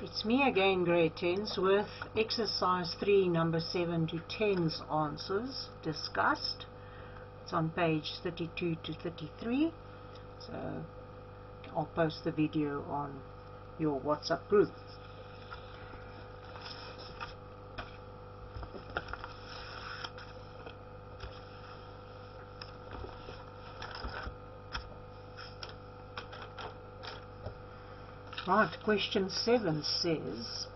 It's me again, grade 10s, with exercise 3, number 7 to 10's answers discussed. It's on page 32 to 33, so I'll post the video on your WhatsApp group. Right, question 7 says,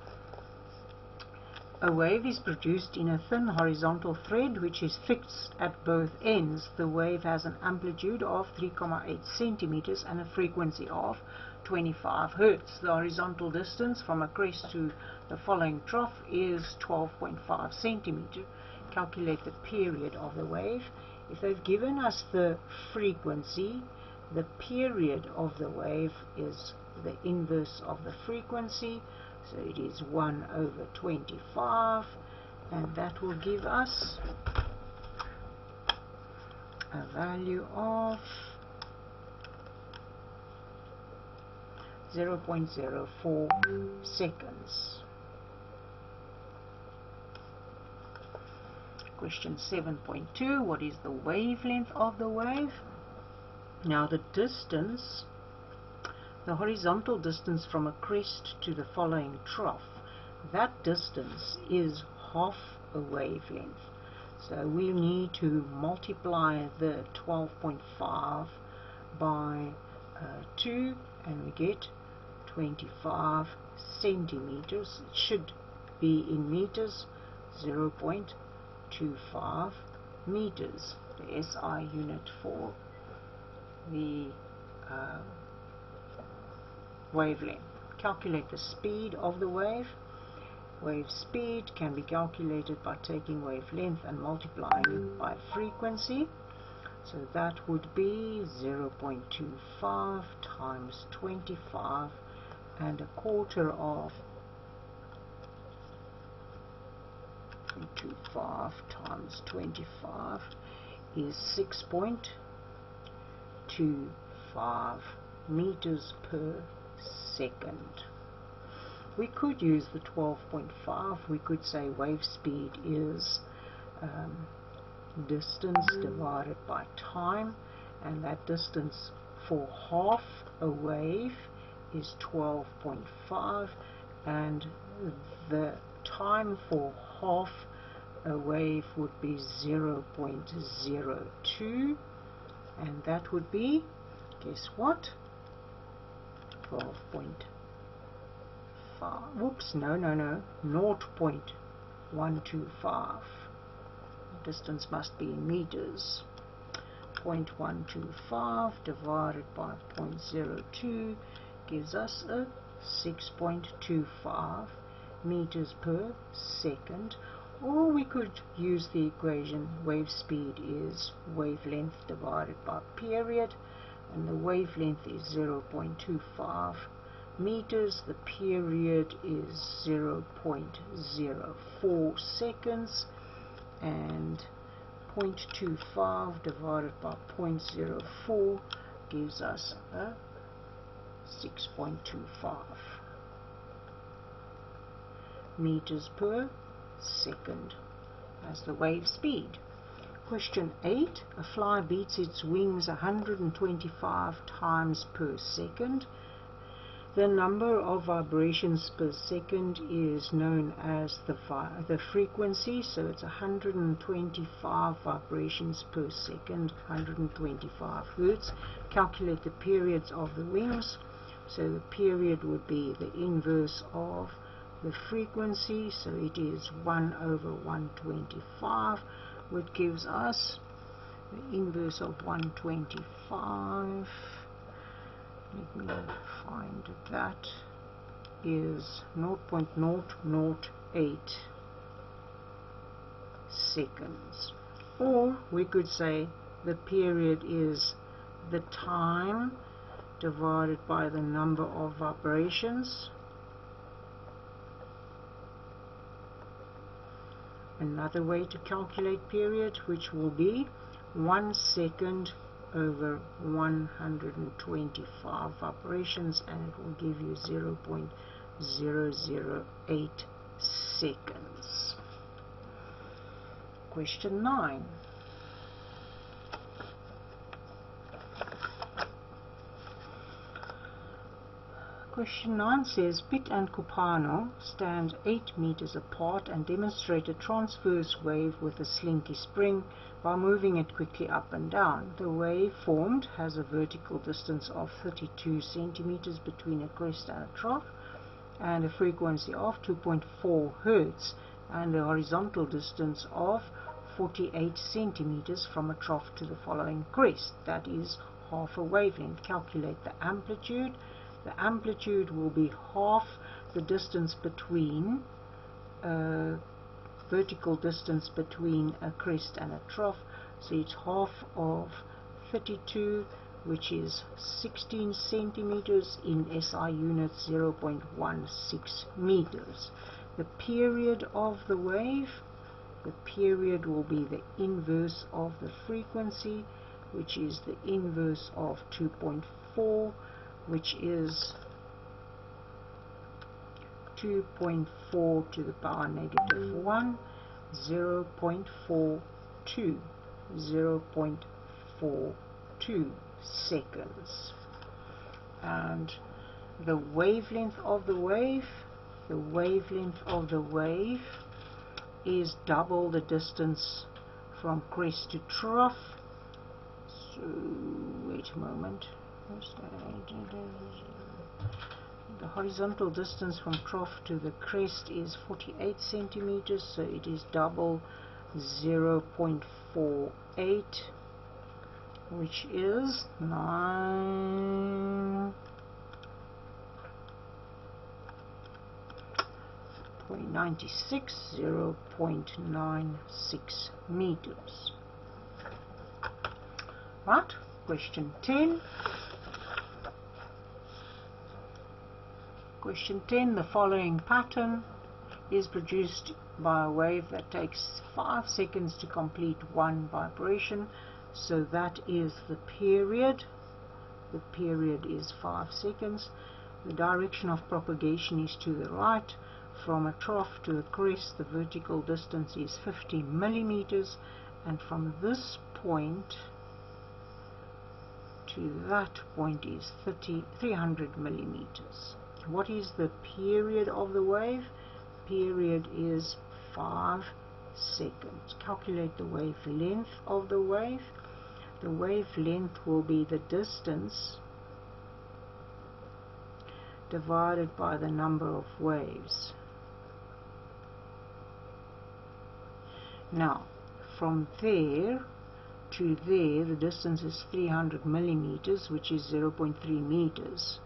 a wave is produced in a thin horizontal thread which is fixed at both ends. The wave has an amplitude of 3,8 centimeters and a frequency of 25 Hertz. The horizontal distance from a crest to the following trough is 12.5 centimeters. Calculate the period of the wave. If they've given us the frequency, the period of the wave is the inverse of the frequency, so it is 1 over 25, and that will give us a value of 0.04 seconds. Question 7.2, what is the wavelength of the wave? Now the distance, the horizontal distance from a crest to the following trough, that distance is half a wavelength. So we need to multiply the 12.5 by 2 and we get 25 centimeters. It should be in meters, 0.25 meters, the SI unit for the wavelength. Calculate the speed of the wave. Wave speed can be calculated by taking wavelength and multiplying by frequency. So that would be 0.25 times 25 and a quarter of 0.25 times 25 is 6.25 meters per second. We could use the 12.5. We could say wave speed is distance divided by time, and that distance for half a wave is 12.5, and the time for half a wave would be 0.02, and that would be, guess what, 12.5. Whoops, no, 0.125. Distance must be in meters. 0.125 divided by 0.02 gives us a 6.25 meters per second. Or we could use the equation wave speed is wavelength divided by period, and the wavelength is 0.25 meters, the period is 0.04 seconds, and 0.25 divided by 0.04 gives us a 6.25 meters per second as the wave speed. Question 8. A fly beats its wings 125 times per second. The number of vibrations per second is known as the frequency, so it's 125 vibrations per second, 125 Hertz. Calculate the periods of the wings. So the period would be the inverse of the frequency, so it is 1 over 125, which gives us the inverse of 125. Let me find that is 0.008 seconds. Or we could say the period is the time divided by the number of vibrations. Another way to calculate period, which will be 1 second over 125 vibrations, and it will give you 0.008 seconds. Question 9. Question 9 says, Pitt and Copano stand 8 meters apart and demonstrate a transverse wave with a slinky spring by moving it quickly up and down. The wave formed has a vertical distance of 32 centimeters between a crest and a trough, and a frequency of 2.4 Hertz, and a horizontal distance of 48 centimeters from a trough to the following crest, that is half a wavelength. Calculate the amplitude. The amplitude will be half the distance between vertical distance between a crest and a trough, so it's half of 32, which is 16 centimeters, in SI units 0.16 meters. The period of the wave, the period will be the inverse of the frequency, which is the inverse of 2.4, which is 2.4 to the power negative 1, 0.42, 0.42 seconds. And the wavelength of the wave, is double the distance from crest to trough. So wait a moment. The horizontal distance from trough to the crest is 48 centimeters, so it is double 0.48, which is 9.96, 0.96 meters. Right, question 10. Question 10, the following pattern is produced by a wave that takes 5 seconds to complete one vibration, so that is the period. The period is 5 seconds. The direction of propagation is to the right. From a trough to a crest, the vertical distance is 50 millimeters, and from this point to that point is 300 millimeters. What is the period of the wave? Period is 5 seconds. Calculate the wavelength of the wave. The wavelength will be the distance divided by the number of waves. Now, from there to there, the distance is 300 millimeters, which is 0.3 meters.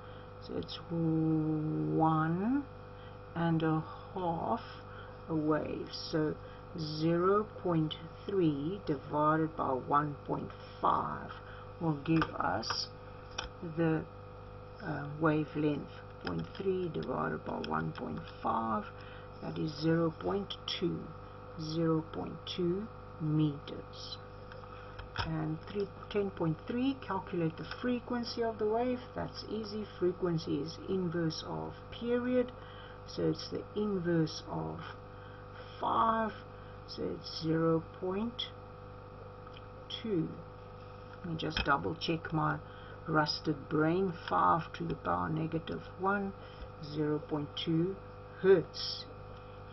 So it's 1.5 a wave. So 0.3 divided by 1.5 will give us the wavelength. 0.3 divided by 1.5, that is 0.2 meters. And 10.3, calculate the frequency of the wave. That's easy. Frequency is inverse of period, so it's the inverse of 5, so it's 0.2. Let me just double check my rusted brain. 5 to the power negative 1, 0.2 Hertz.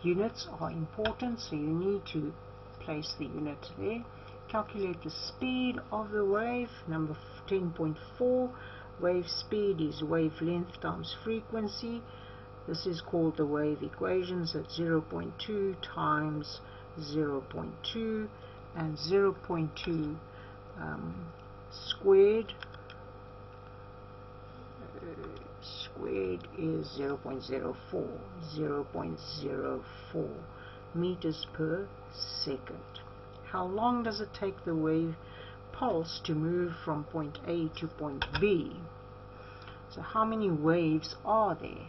Units are important, so you need to place the unit there. Calculate the speed of the wave. Number 10.4, wave speed is wavelength times frequency. This is called the wave equation. So it's 0.2 times 0.2, and 0.2 squared is 0.04 meters per second. How long does it take the wave pulse to move from point A to point B? So how many waves are there?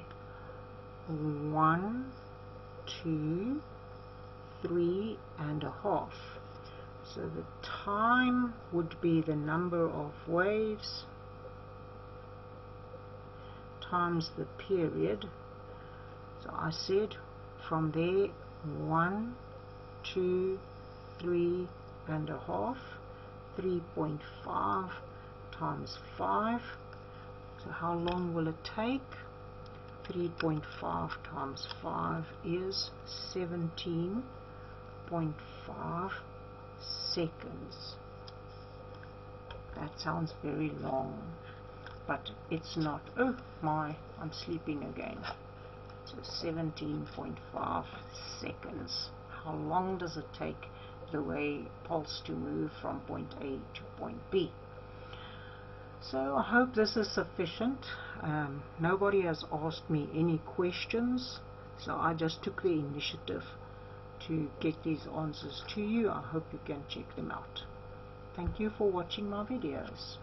1, 2, 3.5. So the time would be the number of waves times the period, So I said from there 1, 2, 3.5, 3.5 times 5. So how long will it take? 3.5 times 5 is 17.5 seconds. That sounds very long, but it's not. Oh my, I'm sleeping again. So 17.5 seconds. How long does it take the wave pulse to move from point A to point B? So I hope this is sufficient. Nobody has asked me any questions, so I just took the initiative to get these answers to you. I hope you can check them out. Thank you for watching my videos.